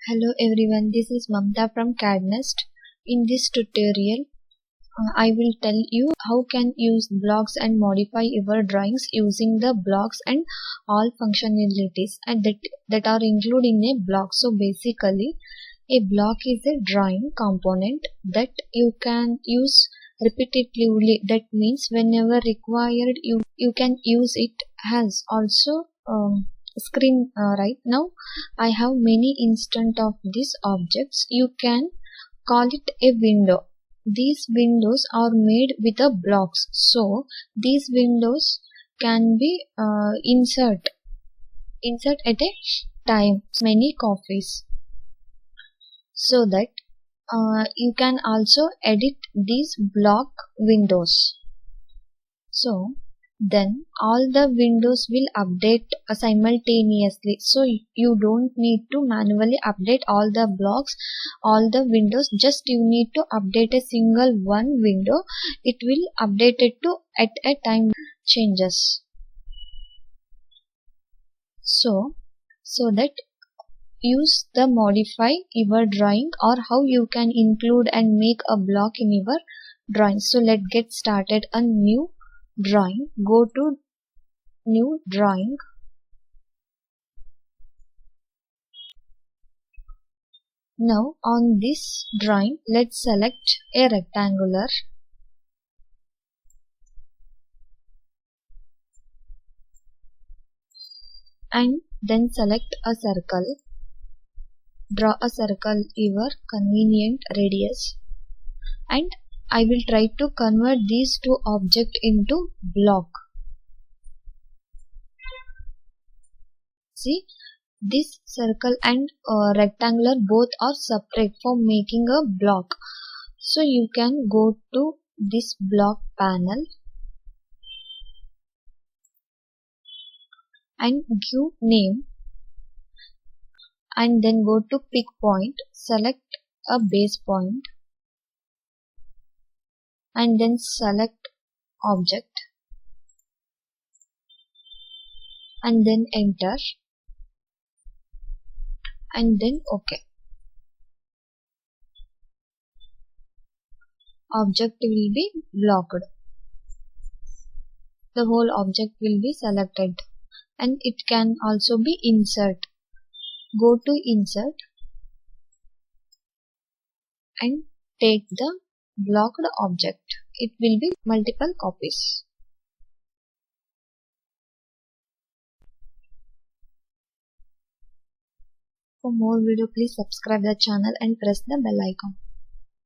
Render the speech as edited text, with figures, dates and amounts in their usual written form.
Hello everyone, this is Mamta from CADD Nest. In this tutorial, I will tell you how can use blocks and modify your drawings using the blocks and all functionalities and that are included in a block. So basically, a block is a drawing component that you can use repetitively. That means whenever required, you can use it. Has also screen right now I have many instance of these objects. You can call it a window. These windows are made with the blocks, so these windows can be insert at a time many copies, so that you can also edit these block windows. So then all the windows will update simultaneously, so you don't need to manually update all the blocks, all the windows. Just you need to update a single one window. It will update it to at a time changes. So that use the modify your drawing or how you can include and make a block in your drawing. So let's get started. A new drawing, go to new drawing, now on this drawing let's select a rectangular, and then select a circle. Draw a circle your convenient radius, and I will try to convert these two objects into block. See, this circle and rectangular both are separate for making a block. So you can go to this block panel and give name, and then go to pick point, select a base point, and then select object, and then enter, and then OK. Object will be blocked. The whole object will be selected, and it can also be insert. Go to insert and take the blocked object. It will be multiple copies. For more video, please subscribe the channel and press the bell icon.